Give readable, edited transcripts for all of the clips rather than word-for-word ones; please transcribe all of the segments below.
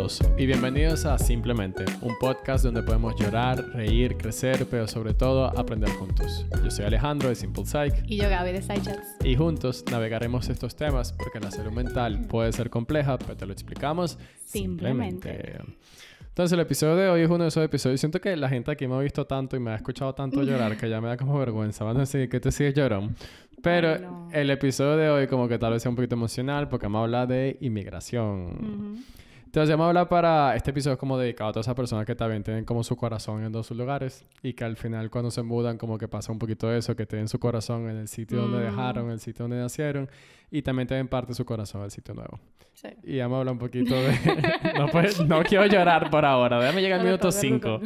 todos y bienvenidos a Simplemente, un podcast donde podemos llorar, reír, crecer, pero sobre todo aprender juntos. Yo soy Alejandro de Simple Psych. Y yo Gaby de SciChats. Y juntos navegaremos estos temas porque la salud mental puede ser compleja, pero te lo explicamos simplemente. Entonces el episodio de hoy es uno de esos episodios. Siento que la gente aquí me ha visto tanto y me ha escuchado tanto llorar que ya me da como vergüenza. Van a decir que te sigues llorando. Pero no. El episodio de hoy como que tal vez sea un poquito emocional porque vamos a hablar de inmigración. Entonces vamos a hablar para este episodio como dedicado a todas esas personas que también tienen como su corazón en dos lugares y que al final cuando se mudan como que pasa un poquito de eso, que tienen su corazón en el sitio donde dejaron, en el sitio donde nacieron y también tienen parte de su corazón en el sitio nuevo. Sí. Y vamos a hablar un poquito de... no quiero llorar por ahora, déjame llegar al minuto 5.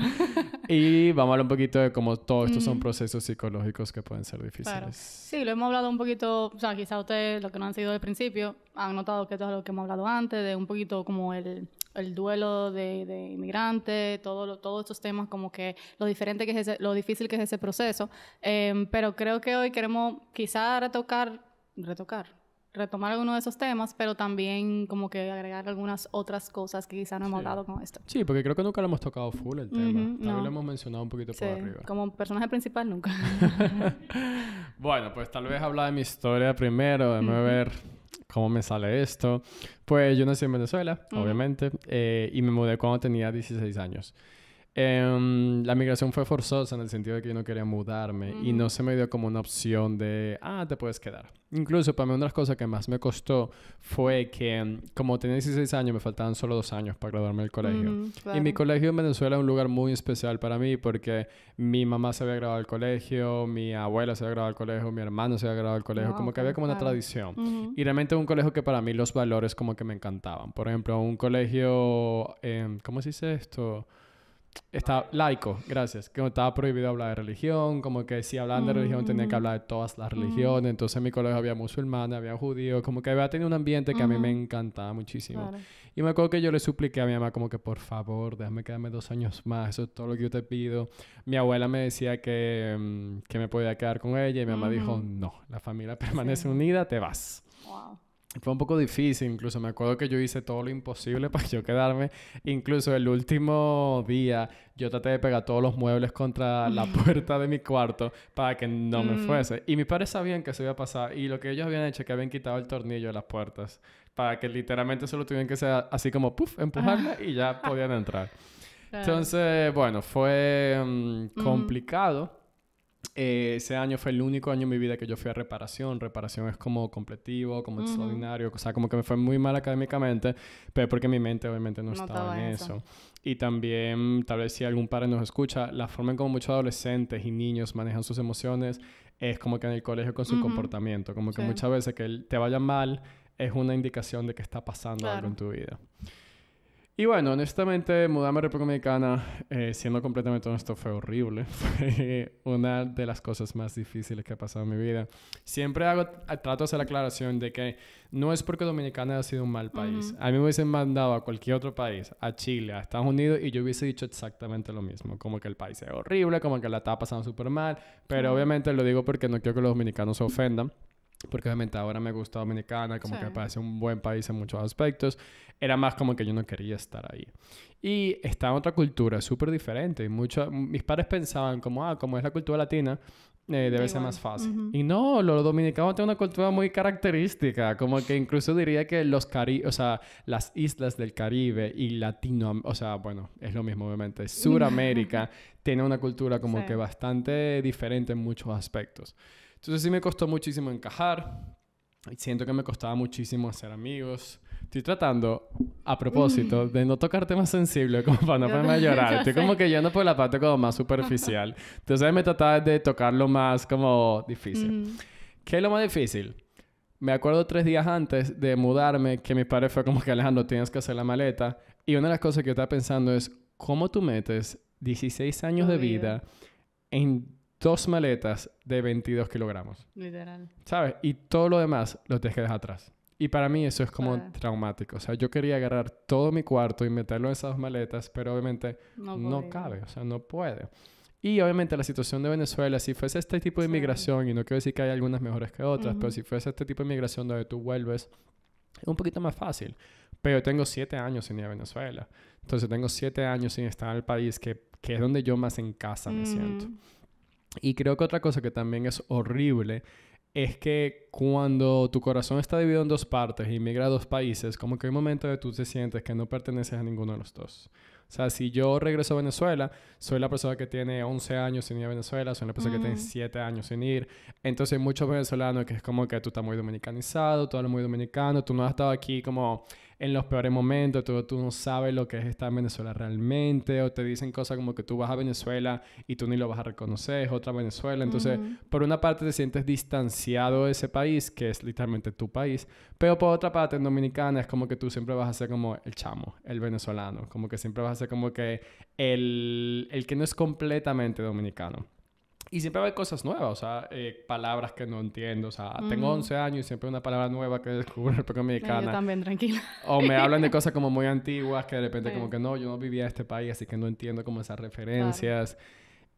Y vamos a hablar un poquito de cómo todos estos son procesos psicológicos que pueden ser difíciles. Claro. Sí, lo hemos hablado un poquito, o sea, quizá ustedes, los que no han seguido del principio, han notado que esto es lo que hemos hablado antes, de un poquito como el duelo de inmigrantes, todos estos temas, como que lo diferente que es lo difícil que es ese proceso. Pero creo que hoy queremos quizá retomar algunos de esos temas, pero también como que agregar algunas otras cosas que quizá no hemos hablado con esto. Sí, porque creo que nunca lo hemos tocado full el tema. Tal vez lo hemos mencionado un poquito por arriba. Como personaje principal nunca. Bueno, pues tal vez hablar de mi historia primero, déjame ver cómo me sale esto. Pues yo nací en Venezuela, obviamente, y me mudé cuando tenía 16 años. La migración fue forzosa en el sentido de que yo no quería mudarme y no se me dio como una opción de, te puedes quedar. Incluso para mí una de las cosas que más me costó fue que como tenía 16 años me faltaban solo 2 años para graduarme del colegio. Claro. Y mi colegio en Venezuela es un lugar muy especial para mí porque mi mamá se había graduado del colegio, mi abuela se había graduado del colegio, mi hermano se había graduado del colegio, como que había como una tradición. Y realmente un colegio que para mí los valores como que me encantaban. Por ejemplo, un colegio, ¿cómo se dice esto? Está laico, gracias. Que estaba prohibido hablar de religión, como que si hablaban de religión tenían que hablar de todas las religiones. Entonces en mi colegio había musulmanes, había judíos, como que había tenido un ambiente que a mí me encantaba muchísimo. Claro. Y me acuerdo que yo le supliqué a mi mamá como que por favor, déjame quedarme 2 años más, eso es todo lo que yo te pido. Mi abuela me decía que me podía quedar con ella y mi mamá dijo, no, la familia permanece unida, te vas. Wow. Fue un poco difícil, incluso me acuerdo que yo hice todo lo imposible para yo quedarme. Incluso el último día yo traté de pegar todos los muebles contra la puerta de mi cuarto para que no me fuese. Y mis padres sabían que eso iba a pasar y lo que ellos habían hecho es que habían quitado el tornillo de las puertas para que literalmente solo tuvieran que ser así como empujarla y ya podían entrar. Entonces, bueno, fue complicado. Ese año fue el único año en mi vida que yo fui a reparación. Reparación es como completivo, como extraordinario. O sea, como que me fue muy mal académicamente, pero porque mi mente obviamente no estaba en eso. Y también, tal vez si algún padre nos escucha, la forma en como muchos adolescentes y niños manejan sus emociones es como que en el colegio con su comportamiento. Como que muchas veces que te vaya mal es una indicación de que está pasando algo en tu vida. Y bueno, honestamente, mudarme a República Dominicana, siendo completamente honesto, fue horrible. Fue una de las cosas más difíciles que ha pasado en mi vida. Siempre trato de hacer la aclaración de que no es porque Dominicana haya sido un mal país. A mí me hubiesen mandado a cualquier otro país, a Chile, a Estados Unidos, y yo hubiese dicho exactamente lo mismo. Como que el país es horrible, como que la estaba pasando súper mal. Pero obviamente lo digo porque no quiero que los dominicanos se ofendan. Porque obviamente ahora me gusta Dominicana, como que me parece un buen país en muchos aspectos. Era más como que yo no quería estar ahí. Y está en otra cultura, súper diferente. Y mis padres pensaban como, como es la cultura latina, debe ser más fácil. Y no, los dominicanos tienen una cultura muy característica. Como que incluso diría que las islas del Caribe y o sea, bueno, es lo mismo obviamente. Suramérica tiene una cultura como que bastante diferente en muchos aspectos. Entonces sí me costó muchísimo encajar. Siento que me costaba muchísimo hacer amigos. Estoy tratando, a propósito, de no tocar temas sensibles como para no ponerme a llorar. Estoy como que yendo por la parte como más superficial. Entonces me trataba de tocarlo más como difícil. ¿Qué es lo más difícil? Me acuerdo 3 días antes de mudarme que mi padre fue como que Alejandro, tienes que hacer la maleta. Y una de las cosas que yo estaba pensando es ¿cómo tú metes 16 años de vida en 2 maletas de 22 kilogramos? Literal. ¿Sabes? Y todo lo demás lo tienes que dejar atrás. Y para mí eso es como traumático. O sea, yo quería agarrar todo mi cuarto y meterlo en esas 2 maletas, pero obviamente no cabe. O sea, no puede. Y obviamente la situación de Venezuela, si fuese este tipo de inmigración, y no quiero decir que hay algunas mejores que otras, pero si fuese este tipo de inmigración donde tú vuelves, es un poquito más fácil. Pero tengo 7 años sin ir a Venezuela. Entonces tengo 7 años sin estar en el país que es donde yo más en casa me siento. Y creo que otra cosa que también es horrible es que cuando tu corazón está dividido en dos partes y migra a dos países, como que hay un momento de tú te sientes que no perteneces a ninguno de los dos. O sea, si yo regreso a Venezuela, soy la persona que tiene 11 años sin ir a Venezuela, soy la persona que tiene 7 años sin ir. Entonces hay muchos venezolanos que es como que tú estás muy dominicanizado, tú hablas muy dominicano, tú no has estado aquí como en los peores momentos, tú no sabes lo que es estar en Venezuela realmente, o te dicen cosas como que tú vas a Venezuela y tú ni lo vas a reconocer, es otra Venezuela. Entonces, por una parte te sientes distanciado de ese país, que es literalmente tu país, pero por otra parte en Dominicana es como que tú siempre vas a ser como el chamo, el venezolano, como que siempre vas a ser como que el que no es completamente dominicano. Y siempre hay cosas nuevas, o sea, palabras que no entiendo. O sea, tengo 11 años y siempre hay una palabra nueva que descubro en República Dominicana. Yo también, tranquila. O me hablan de cosas como muy antiguas que de repente como que no, yo no vivía en este país, así que no entiendo como esas referencias. Claro.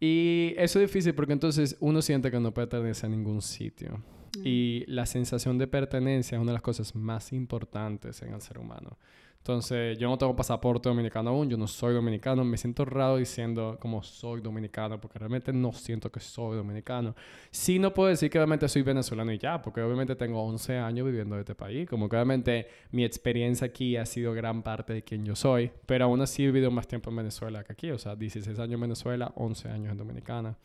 Y eso es difícil porque entonces uno siente que no pertenece a ningún sitio. Y la sensación de pertenencia es una de las cosas más importantes en el ser humano. Entonces, yo no tengo pasaporte dominicano aún, yo no soy dominicano, me siento raro diciendo como soy dominicano, porque realmente no siento que soy dominicano. Sí, no puedo decir que obviamente soy venezolano y ya, porque obviamente tengo 11 años viviendo en este país, como que obviamente mi experiencia aquí ha sido gran parte de quien yo soy, pero aún así he vivido más tiempo en Venezuela que aquí, o sea, 16 años en Venezuela, 11 años en Dominicana.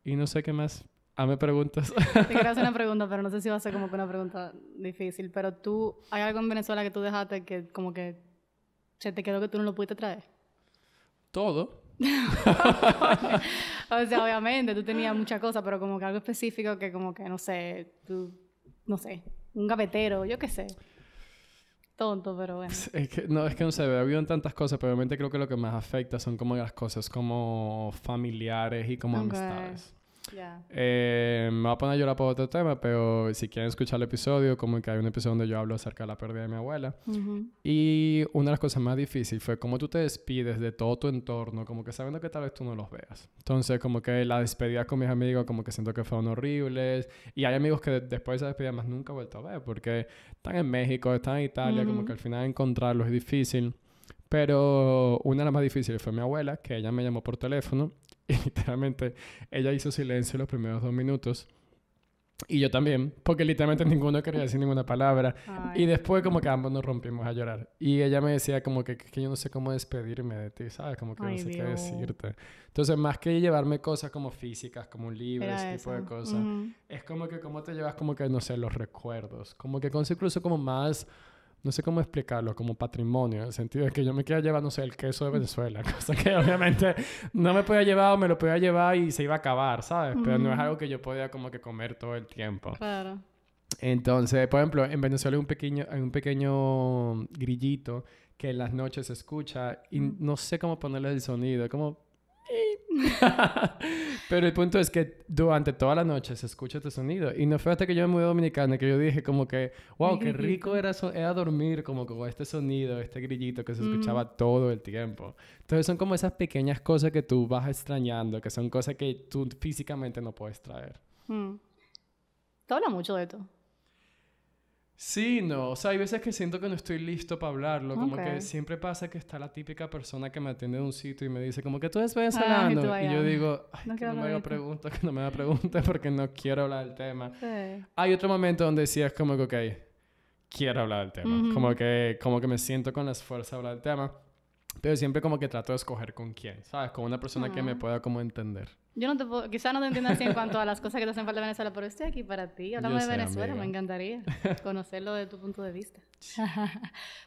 Y no sé qué más. Me preguntas. Te quiero hacer una pregunta, pero no sé si va a ser como que una pregunta difícil. Pero tú, ¿hay algo en Venezuela que tú dejaste que como que se te quedó que tú no lo pudiste traer? Todo. O sea, obviamente, tú tenías muchas cosas, pero como que algo específico que como que, no sé, no sé, un gavetero, yo qué sé. Tonto, pero bueno. Es que no sé, habían tantas cosas, pero obviamente creo que lo que más afecta son como las cosas como familiares y como amistades. Yeah. Me voy a poner a llorar por otro tema, pero si quieren escuchar el episodio, como que hay un episodio donde yo hablo acerca de la pérdida de mi abuela. Y una de las cosas más difíciles fue cómo tú te despides de todo tu entorno, como que sabiendo que tal vez tú no los veas. Entonces, como que la despedida con mis amigos, como que siento que fueron horribles. Y hay amigos que después de esa despedida más nunca he vuelto a ver, porque están en México, están en Italia, como que al final encontrarlos es difícil. Pero una de las más difíciles fue mi abuela, que ella me llamó por teléfono y literalmente ella hizo silencio los primeros 2 minutos. Y yo también, porque literalmente ninguno quería decir ninguna palabra. Ay. Y después como que ambos nos rompimos a llorar. Y ella me decía como que yo no sé cómo despedirme de ti, ¿sabes? Como que no sé qué decirte. Entonces, más que llevarme cosas como físicas, como un libro, ese tipo de cosas, es como que cómo te llevas como que, no sé, los recuerdos. Como que incluso como más... No sé cómo explicarlo, como patrimonio, en el sentido de que yo me quiera llevar, no sé, el queso de Venezuela, cosa que obviamente no me podía llevar o me lo podía llevar y se iba a acabar, ¿sabes? Pero no es algo que yo podía como que comer todo el tiempo. Claro. Entonces, por ejemplo, en Venezuela hay un pequeño grillito que en las noches se escucha y no sé cómo ponerle el sonido, como... Pero el punto es que durante toda la noche se escucha este sonido. Y no fue hasta que yo me mudé a Dominicana que yo dije como que... Wow, qué rico era dormir como con este sonido, este grillito que se escuchaba todo el tiempo. Entonces son como esas pequeñas cosas que tú vas extrañando, que son cosas que tú físicamente no puedes traer. Tú hablas mucho de esto. Sí, no. O sea, hay veces que siento que no estoy listo para hablarlo. Como que siempre pasa que está la típica persona que me atiende en un sitio y me dice como que tú eres venezolano. Y yo digo, ay, que no me haga preguntas, que no me haga preguntas porque no quiero hablar del tema. Sí. Hay otro momento donde sí es como que, ok, quiero hablar del tema. Como que me siento con las fuerzas de hablar del tema. Pero siempre como que trato de escoger con quién, ¿sabes? Con una persona que me pueda como entender. Yo no te puedo... Quizás no te entienda así en cuanto a las cosas que te hacen falta de Venezuela, pero estoy aquí para ti. Hablamos de Venezuela, amiga. Me encantaría conocerlo desde tu punto de vista.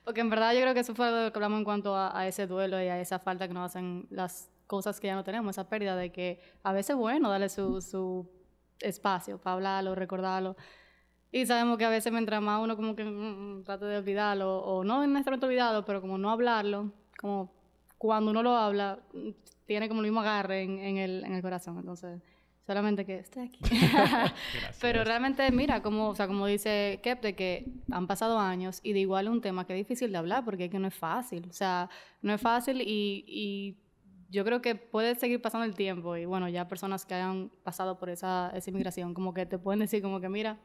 Porque en verdad yo creo que eso fue algo que hablamos en cuanto a ese duelo y a esa falta que nos hacen las cosas que ya no tenemos, esa pérdida de que a veces es bueno darle su espacio para hablarlo, recordarlo. Y sabemos que a veces mientras más uno como que trata de olvidarlo, o no necesariamente olvidarlo, pero como no hablarlo, como cuando uno lo habla... tiene como el mismo agarre en el corazón. Entonces, solamente que esté aquí. Pero realmente, mira, como dice Kep, de que han pasado años y de igual es un tema que es difícil de hablar porque es que no es fácil. O sea, no es fácil y yo creo que puede seguir pasando el tiempo. Y bueno, ya personas que hayan pasado por esa inmigración, como que te pueden decir como que, mira,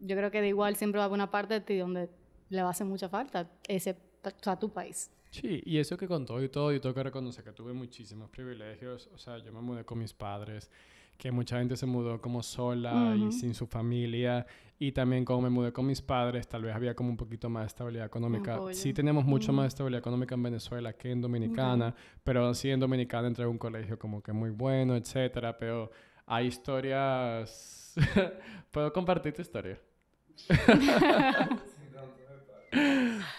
yo creo que de igual siempre va a haber una parte de ti donde le va a hacer mucha falta o sea, tu país. Sí, y eso que con todo y todo, yo tengo que reconocer que tuve muchísimos privilegios. O sea, yo me mudé con mis padres, que mucha gente se mudó como sola y sin su familia. Y también como me mudé con mis padres, tal vez había como un poquito más de estabilidad económica. Sí tenemos mucho más de estabilidad económica en Venezuela que en Dominicana, pero sí en Dominicana entré a un colegio como que muy bueno, etcétera. Pero hay historias... ¿Puedo compartir tu historia?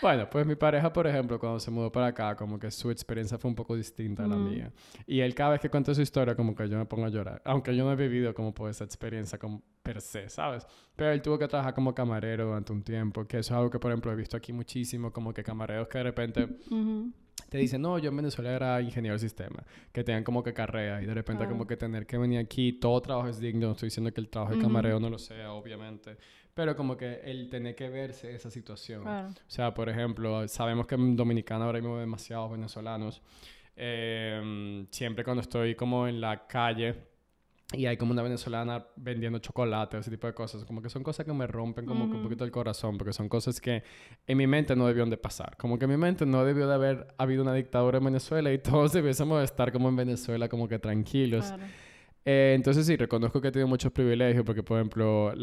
Bueno, pues mi pareja, por ejemplo, cuando se mudó para acá, como que su experiencia fue un poco distinta a la mía. Y él cada vez que cuenta su historia, como que yo me pongo a llorar. Aunque yo no he vivido como por esa experiencia como per se, ¿sabes? Pero él tuvo que trabajar como camarero durante un tiempo, que eso es algo que, por ejemplo, he visto aquí muchísimo, como que camareros que de repente... te dicen, no, yo en Venezuela era ingeniero de sistema, que tengan como que carrera y de repente como que tener que venir aquí, todo trabajo es digno, no estoy diciendo que el trabajo de camarero no lo sea, obviamente, pero como que el tener que verse esa situación. O sea, por ejemplo, sabemos que en Dominicana ahora mismo hay demasiados venezolanos. Siempre cuando estoy como en la calle y hay como una venezolana vendiendo chocolate o ese tipo de cosas, como que son cosas que me rompen como que un poquito el corazón, porque son cosas que en mi mente no debieron de pasar. Como que en mi mente no debió de haber habido una dictadura en Venezuela y todos debiésemos de estar como en Venezuela, como que tranquilos. Entonces sí, reconozco que he tenido muchos privilegios porque, por ejemplo,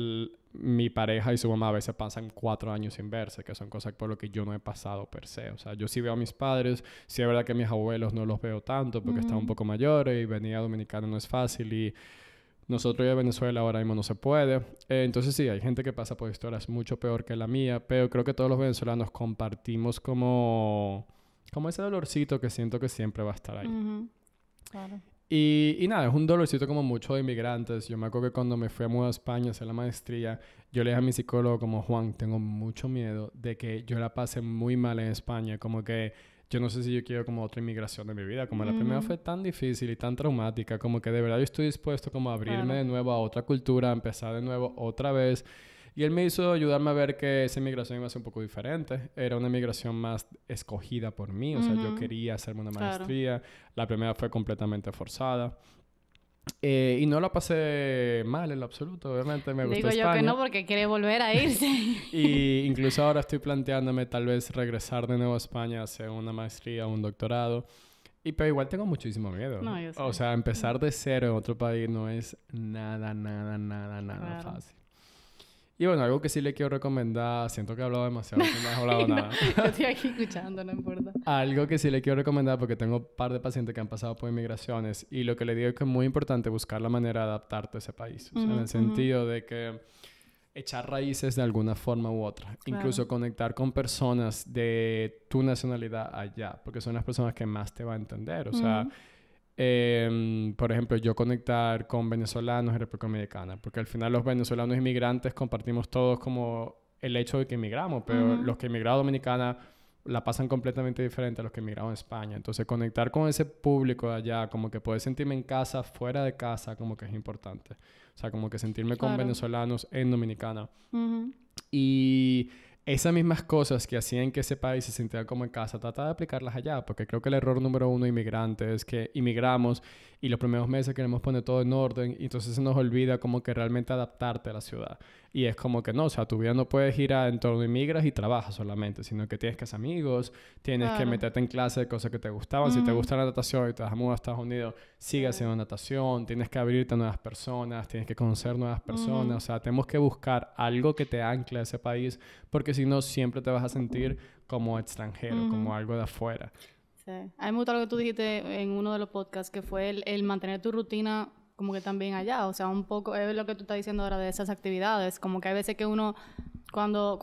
mi pareja y su mamá a veces pasan 4 años sin verse, que son cosas por lo que yo no he pasado per se. O sea, yo sí veo a mis padres, sí es verdad que mis abuelos no los veo tanto porque están un poco mayores y venir a Dominicana no es fácil y nosotros ir a Venezuela ahora mismo no se puede. Entonces sí, hay gente que pasa por historias mucho peor que la mía, pero creo que todos los venezolanos compartimos como ese dolorcito que siento que siempre va a estar ahí. Claro. Y nada, es un dolorcito como mucho de inmigrantes. Yo me acuerdo que cuando me fui a mudar a España a hacer la maestría, yo le dije a mi psicólogo como, Juan, tengo mucho miedo de que yo la pase muy mal en España. Como que yo no sé si yo quiero como otra inmigración de mi vida. Como la primera fue tan difícil y tan traumática, como que de verdad yo estoy dispuesto como a abrirme de nuevo a otra cultura, a empezar de nuevo otra vez. Y él me hizo ayudarme a ver que esa inmigración iba a ser un poco diferente. Era una inmigración más escogida por mí. O sea, yo quería hacerme una maestría. La primera fue completamente forzada. Y no la pasé mal en lo absoluto. Obviamente me gustó España. Digo yo que no porque quiere volver a irse. Y incluso ahora estoy planteándome tal vez regresar de nuevo a España a hacer una maestría o un doctorado. Pero igual tengo muchísimo miedo. No, yo sé. O sea, empezar de cero en otro país no es nada fácil. Y bueno, algo que sí le quiero recomendar, siento que he hablado demasiado, que no he hablado nada. Yo estoy aquí escuchando, no importa. Algo que sí le quiero recomendar, porque tengo un par de pacientes que han pasado por inmigraciones, y lo que le digo es que es muy importante buscar la manera de adaptarte a ese país. O sea, en el sentido de que echar raíces de alguna forma u otra. Incluso conectar con personas de tu nacionalidad allá, porque son las personas que más te van a entender. O sea... por ejemplo, yo conectar con venezolanos en República Dominicana, porque al final los venezolanos inmigrantes compartimos todos como el hecho de que emigramos, pero los que emigraron a Dominicana la pasan completamente diferente a los que emigraron a España. Entonces, conectar con ese público de allá, como que poder sentirme en casa, fuera de casa, como que es importante. O sea, como que sentirme con venezolanos en Dominicana. Y... esas mismas cosas que hacían que ese país se sintiera como en casa, trata de aplicarlas allá, porque creo que el error número 1 de inmigrante es que inmigramos y los primeros meses queremos poner todo en orden y entonces se nos olvida como que realmente adaptarte a la ciudad. Y es como que no, o sea, tu vida no puede girar en torno a inmigras y trabajas solamente, sino que tienes que hacer amigos, tienes que meterte en clases de cosas que te gustaban. Si te gusta la natación y te vas a mudar a Estados Unidos, sigue haciendo natación, tienes que abrirte a nuevas personas, tienes que conocer nuevas personas. O sea, tenemos que buscar algo que te ancle a ese país, porque si no, siempre te vas a sentir como extranjero, como algo de afuera. Sí. A mí me gustó lo que tú dijiste en uno de los podcasts, que fue el mantener tu rutina como que también allá. O sea, un poco es lo que tú estás diciendo ahora de esas actividades. Como que hay veces que uno, cuando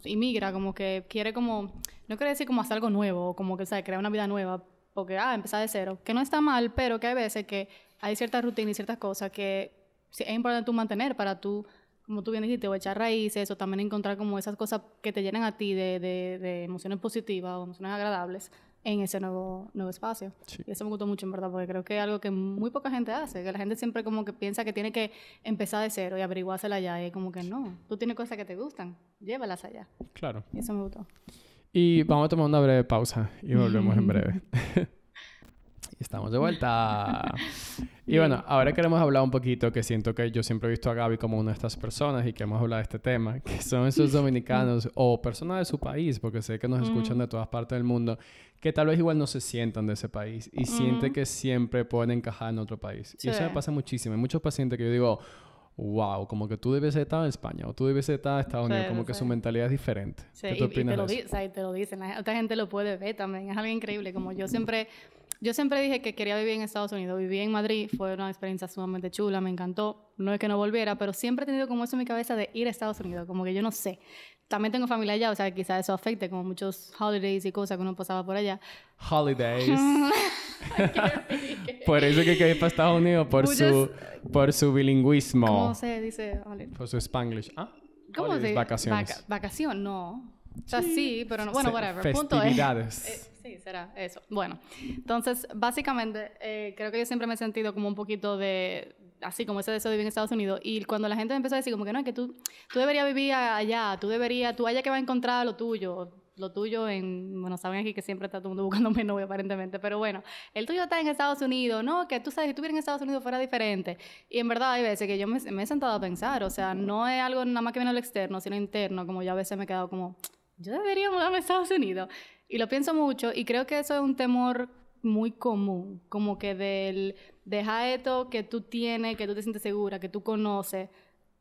inmigra, como que quiere como... no quiere decir como hacer algo nuevo, o como que, ¿sabes? Crear una vida nueva, porque, empezar de cero. Que no está mal, pero que hay veces que hay ciertas rutinas y ciertas cosas que es importante tú mantener para tú, como tú bien dijiste, o echar raíces, o también encontrar como esas cosas que te llenan a ti de emociones positivas o emociones agradables en ese nuevo espacio. Sí. Y eso me gustó mucho, en verdad, porque creo que es algo que muy poca gente hace, que la gente siempre como que piensa que tiene que empezar de cero y averiguársela allá, y es como que no, tú tienes cosas que te gustan, llévalas allá. Claro. Y eso me gustó. Y vamos a tomar una breve pausa y volvemos en breve. Estamos de vuelta. Y bueno, ahora queremos hablar un poquito, que siento que yo siempre he visto a Gaby como una de estas personas y queremos hablar de este tema, que son esos dominicanos o personas de su país, porque sé que nos escuchan de todas partes del mundo, que tal vez igual no se sientan de ese país y sienten que siempre pueden encajar en otro país. Sí. Y eso me pasa muchísimo. Hay muchos pacientes que yo digo, wow, como que tú debes estar en España o tú debes estar en Estados Unidos, como que su mentalidad es diferente. Sí, ¿Qué tú opinas de eso? O sea, y te lo dicen, otra gente lo puede ver también, es algo increíble, como yo siempre dije que quería vivir en Estados Unidos, viví en Madrid, fue una experiencia sumamente chula, me encantó, no es que no volviera, pero siempre he tenido como eso en mi cabeza de ir a Estados Unidos, como que yo no sé. También tengo familia allá, o sea, quizás eso afecte, como muchos holidays y cosas que uno pasaba por allá. Holidays. Por eso que quería ir para Estados Unidos, por su bilingüismo. ¿Cómo se dice? Por su Spanglish. ¿Ah? ¿Cómo se dice? Vacaciones. Vacación, no. O sea, sí, pero no. Bueno, whatever. Festividades. Sí, será eso. Bueno, entonces, básicamente, creo que yo siempre me he sentido como un poquito de... Así como ese deseo de vivir en Estados Unidos. Y cuando la gente me empezó a decir como que no, es que tú deberías vivir allá, tú allá que vas a encontrar lo tuyo en... Bueno, saben aquí que siempre está todo el mundo buscando mi novio aparentemente, pero bueno, el tuyo está en Estados Unidos, ¿no? Que tú sabes, si tú vivieras en Estados Unidos fuera diferente. Y en verdad hay veces que yo me he sentado a pensar, o sea, no es algo nada más que viene del externo, sino interno, como yo a veces me he quedado como, yo debería mudarme a Estados Unidos. Y lo pienso mucho y creo que eso es un temor muy común, como que del dejar esto que tú tienes, que tú te sientes segura, que tú conoces,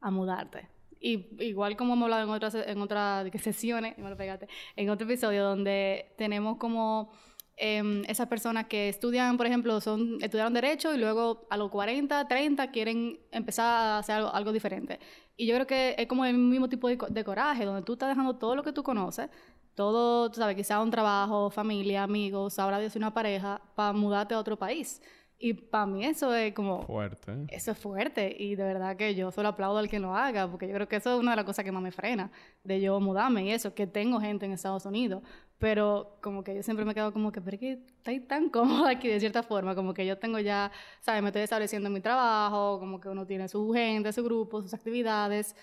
a mudarte. Y igual como hemos hablado en otras sesiones, en otro episodio donde tenemos como esas personas que estudian, por ejemplo, estudiaron Derecho y luego a los 40, 30 quieren empezar a hacer algo diferente. Y yo creo que es como el mismo tipo de coraje, donde tú estás dejando todo lo que tú conoces, todo, tú sabes, quizá un trabajo, familia, amigos, ahora Dios y una pareja, para mudarte a otro país. Y para mí eso es como... Fuerte. Eso es fuerte. Y de verdad que yo solo aplaudo al que lo haga, porque yo creo que eso es una de las cosas que más me frena, de yo mudarme y eso, que tengo gente en Estados Unidos. Pero como que yo siempre me quedo como que, pero es que estoy tan cómoda aquí de cierta forma, como que yo tengo ya, ¿sabes? Me estoy estableciendo en mi trabajo, como que uno tiene su gente, su grupo, sus actividades.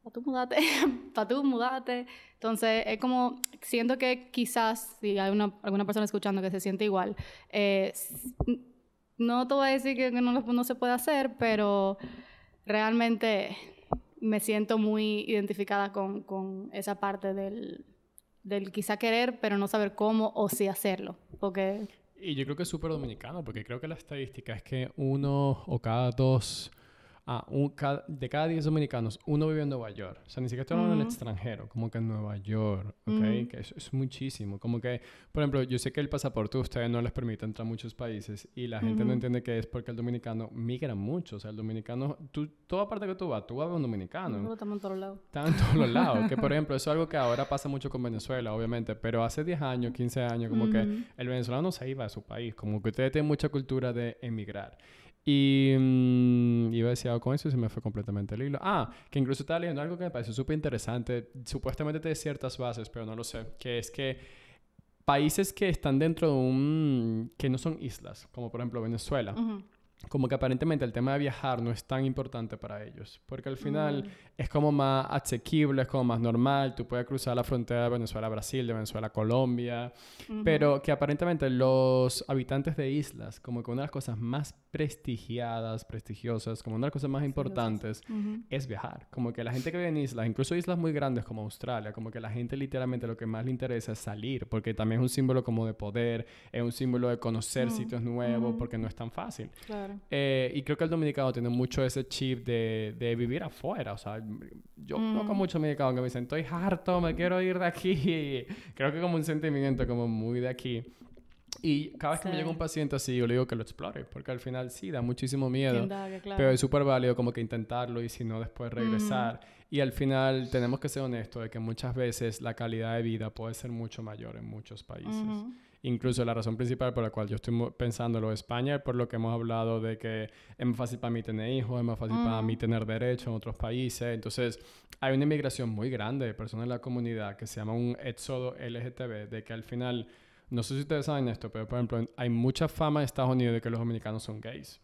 Para tú mudarte. Entonces, es como, siento que quizás, si hay alguna persona escuchando que se siente igual, no te voy a decir que no se puede hacer, pero realmente me siento muy identificada con esa parte del quizá querer, pero no saber cómo o si hacerlo. Porque... Y yo creo que es súper dominicano, porque creo que la estadística es que uno o cada dos... de cada 10 dominicanos, uno vive en Nueva York. O sea, ni siquiera estoy hablando en el extranjero, como que en Nueva York, ¿ok? Que eso es muchísimo. Como que, por ejemplo, yo sé que el pasaporte a ustedes no les permite entrar a muchos países y la gente no entiende que es porque el dominicano migra mucho. O sea, el dominicano, toda parte que tú vas a ver un dominicano. No, estamos en todos lados. Están en todos los lados. Que, por ejemplo, eso es algo que ahora pasa mucho con Venezuela, obviamente, pero hace 10 años, 15 años, como que el venezolano se iba a su país. Como que ustedes tienen mucha cultura de emigrar. Y iba a decir algo con eso y se me fue completamente el hilo. Que incluso estaba leyendo algo que me pareció súper interesante. Supuestamente tiene ciertas bases, pero no lo sé. Que es que países que están dentro de que no son islas, como por ejemplo Venezuela, como que aparentemente el tema de viajar no es tan importante para ellos. Porque al final es como más asequible, es como más normal. Tú puedes cruzar la frontera de Venezuela a Brasil, de Venezuela a Colombia. Pero que aparentemente los habitantes de islas, como que una de las cosas más prestigiosas, como una de las cosas más importantes, es viajar. Como que la gente que vive en islas, incluso islas muy grandes como Australia, como que la gente literalmente lo que más le interesa es salir. Porque también es un símbolo como de poder, es un símbolo de conocer sitios nuevos, porque no es tan fácil. Claro. Y creo que el dominicano tiene mucho ese chip de vivir afuera. O sea, yo conozco muchos dominicanos que me dicen, estoy harto, me quiero ir de aquí. Creo que como un sentimiento como muy de aquí. Y cada vez que me llega un paciente así, yo le digo que lo explore. Porque al final sí, da muchísimo miedo. Claro. Pero es súper válido como que intentarlo y si no, después regresar. Y al final tenemos que ser honestos de que muchas veces la calidad de vida puede ser mucho mayor en muchos países. Incluso la razón principal por la cual yo estoy pensando en España es por lo que hemos hablado de que es más fácil para mí tener hijos, es más fácil para mí tener derechos en otros países. Entonces, hay una inmigración muy grande de personas en la comunidad que se llama un éxodo LGTB, de que al final, no sé si ustedes saben esto, pero por ejemplo, hay mucha fama en Estados Unidos de que los dominicanos son gays.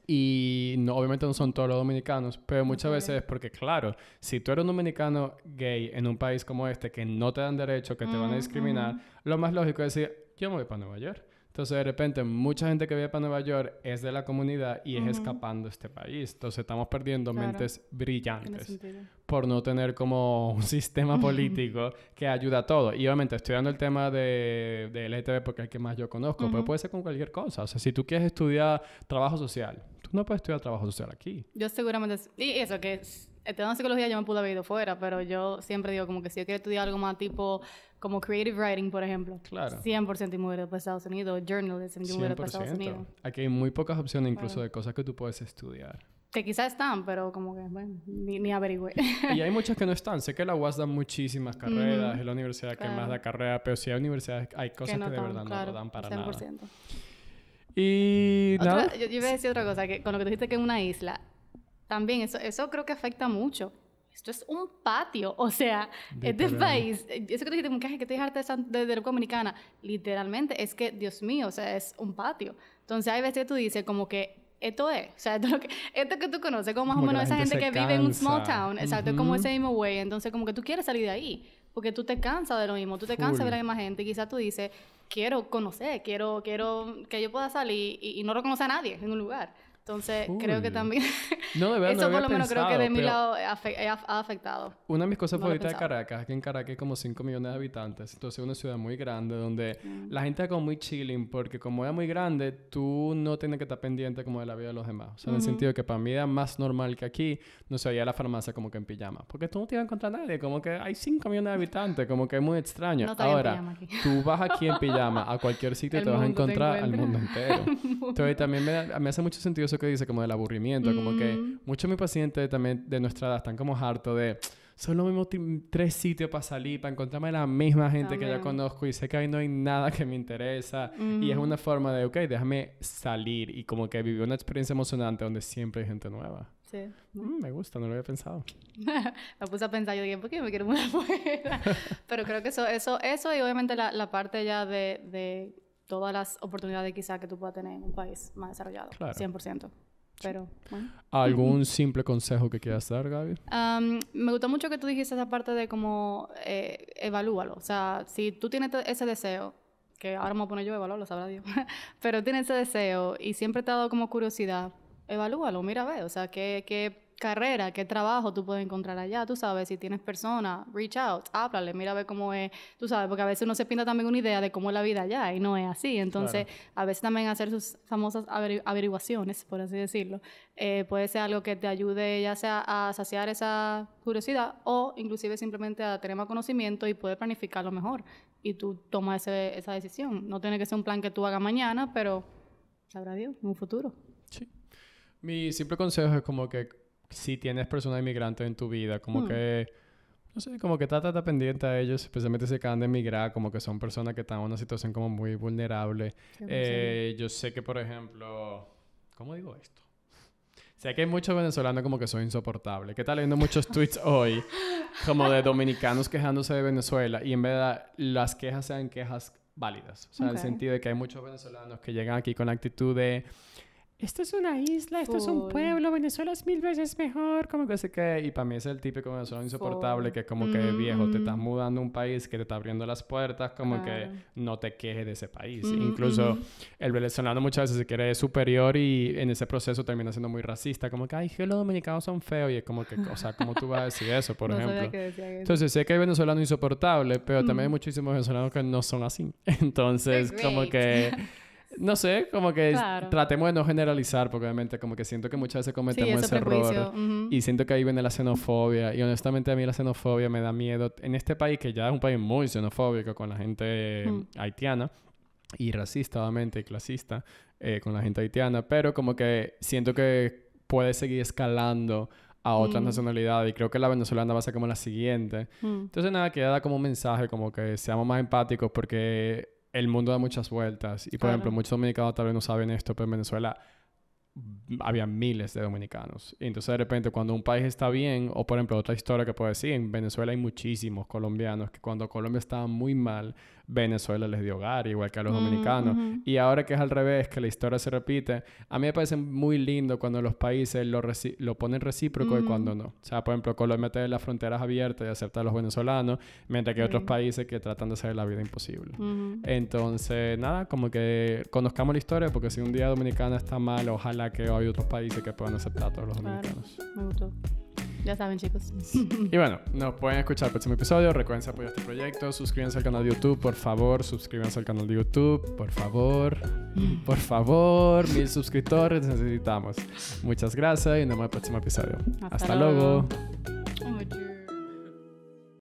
Y no, obviamente no son todos los dominicanos, pero muchas veces es porque, claro, si tú eres un dominicano gay en un país como este que no te dan derecho, que te van a discriminar, lo más lógico es decir, yo me voy para Nueva York. Entonces, de repente, mucha gente que vive para Nueva York es de la comunidad y es escapando de este país. Entonces, estamos perdiendo mentes brillantes por no tener como un sistema político que ayuda a todo. Y obviamente, estoy dando el tema de LGTB porque es el que más yo conozco, pero puede ser con cualquier cosa. O sea, si tú quieres estudiar trabajo social, tú no puedes estudiar trabajo social aquí. Yo seguramente... Y eso, que estudiando psicología yo me pude haber ido fuera, pero yo siempre digo como que si yo quiero estudiar algo más tipo... Como creative writing, por ejemplo. Claro. 100% y me hubiera para Estados Unidos. Journalism, yo me hubiera para Estados Unidos. Aquí hay muy pocas opciones incluso de cosas que tú puedes estudiar. Que quizás están, pero como que, bueno, ni averigüé. Y hay muchas que no están. Sé que la UAS da muchísimas carreras, es la universidad que más da carreras, pero sí hay universidades, hay cosas que de verdad no lo dan para 100%. Nada. Y nada. Yo iba a decir otra cosa, que con lo que tú dijiste que es una isla, también eso creo que afecta mucho. Esto es un patio, o sea, este país, eso que tú dijiste, que te dejaste de República Dominicana, literalmente es que, Dios mío, o sea, es un patio. Entonces hay veces que tú dices como que esto es, o sea, esto que tú conoces, como más o menos esa gente que vive en un small town, exacto, como ese mismo way, entonces como que tú quieres salir de ahí, porque tú te cansas de lo mismo, tú te cansas de ver a la misma gente, y quizás tú dices, quiero conocer, quiero que yo pueda salir y no reconocer a nadie en un lugar. Entonces, creo que también... No, de verdad, eso no por lo menos pensado, creo que de mi lado ha afectado. Una de mis cosas favoritas de Caracas es que en Caracas hay como 5 millones de habitantes. Entonces, es una ciudad muy grande donde la gente es como muy chilling porque como es muy grande, tú no tienes que estar pendiente como de la vida de los demás. O sea, en el sentido de que para mí era más normal que aquí no se vaya a la farmacia como que en pijama. Porque tú no te vas a encontrar a nadie. Como que hay 5 millones de habitantes. Como que es muy extraño. No ahora, tú vas aquí en pijama a cualquier sitio y te vas a encontrar al mundo entero. Entonces, también me hace mucho sentido eso que dice como del aburrimiento. Como que muchos de mis pacientes también de nuestra edad están como hartos de... Son los mismos 3 sitios para salir, para encontrarme la misma gente que ya conozco y sé que ahí no hay nada que me interesa. Y es una forma de, ok, déjame salir y como que vivir una experiencia emocionante donde siempre hay gente nueva. Sí. Me gusta, no lo había pensado. Me puse a pensar, yo dije, ¿por qué me quiero mudar fuera? Pero creo que eso y obviamente la parte ya de todas las oportunidades quizás que tú puedas tener en un país más desarrollado. Claro. 100%. Pero, bueno. ¿Algún simple consejo que quieras dar, Gaby? Me gustó mucho que tú dijiste esa parte de como evalúalo. O sea, si tú tienes ese deseo, que ahora me voy a poner yo a evaluarlo, sabrá Dios, pero tienes ese deseo y siempre te ha dado como curiosidad, evalúalo, mira a ver, o sea, qué carrera, qué trabajo tú puedes encontrar allá, tú sabes, si tienes personas, reach out, háblale, mira a ver cómo es, tú sabes, porque a veces uno se pinta también una idea de cómo es la vida allá y no es así, entonces a veces también hacer sus famosas averiguaciones, por así decirlo, puede ser algo que te ayude ya sea a saciar esa curiosidad o inclusive simplemente a tener más conocimiento y poder planificarlo mejor y tú tomas esa decisión, no tiene que ser un plan que tú hagas mañana, pero sabrá Dios, en un futuro. Sí. Mi simple consejo es como que si tienes personas inmigrantes en tu vida, como que, no sé, como que trata de estar pendiente a ellos, especialmente si acaban de emigrar, como que son personas que están en una situación como muy vulnerable. Yo sé que, por ejemplo, ¿cómo digo esto? Sé que hay muchos venezolanos como que son insoportables. ¿Qué tal leyendo muchos tweets hoy como de dominicanos quejándose de Venezuela y en verdad las quejas sean quejas válidas? O sea, en el sentido de que hay muchos venezolanos que llegan aquí con la actitud de... Esto es una isla, esto es un pueblo, Venezuela es 1000 veces mejor, como que sé que... Y para mí es el típico venezolano insoportable que como que, viejo, te estás mudando a un país que te está abriendo las puertas, como que no te quejes de ese país. Incluso el venezolano muchas veces se quiere superior y en ese proceso termina siendo muy racista, como que, ay, que los dominicanos son feos, y es como que, o sea, ¿cómo tú vas a decir eso, por ejemplo? Entonces, sé que hay venezolanos insoportables, pero también hay muchísimos venezolanos que no son así. Entonces, como que... No sé, como que tratemos de no generalizar, porque obviamente como que siento que muchas veces cometemos ese error. Y siento que ahí viene la xenofobia. Y honestamente a mí la xenofobia me da miedo. En este país, que ya es un país muy xenofóbico con la gente haitiana, y racista, obviamente, y clasista con la gente haitiana, pero como que siento que puede seguir escalando a otras nacionalidades. Y creo que la venezolana va a ser como la siguiente. Entonces, nada, queda dar como un mensaje, como que seamos más empáticos, porque... El mundo da muchas vueltas. Y, por ejemplo, muchos dominicanos tal vez no saben esto, pero en Venezuela había miles de dominicanos. Y entonces de repente cuando un país está bien, o por ejemplo otra historia que puedo decir, en Venezuela hay muchísimos colombianos que cuando Colombia estaba muy mal, Venezuela les dio hogar, igual que a los dominicanos. Y ahora que es al revés, que la historia se repite, a mí me parece muy lindo cuando los países lo ponen recíproco y cuando no. O sea, por ejemplo, Colombia tiene las fronteras abiertas y acepta a los venezolanos, mientras que hay otros países que tratan de hacer la vida imposible. Entonces, nada, como que conozcamos la historia, porque si un día Dominicana está mal, ojalá que hay otros países que puedan aceptar a todos los dominicanos. Me gustó. Ya saben, chicos. Y bueno, nos pueden escuchar el próximo episodio. Recuerden apoyar este proyecto. Suscríbanse al canal de YouTube, por favor. Suscríbanse al canal de YouTube, por favor. Por favor. 1000 suscriptores necesitamos. Muchas gracias y nos vemos en el próximo episodio. Hasta luego. Oh,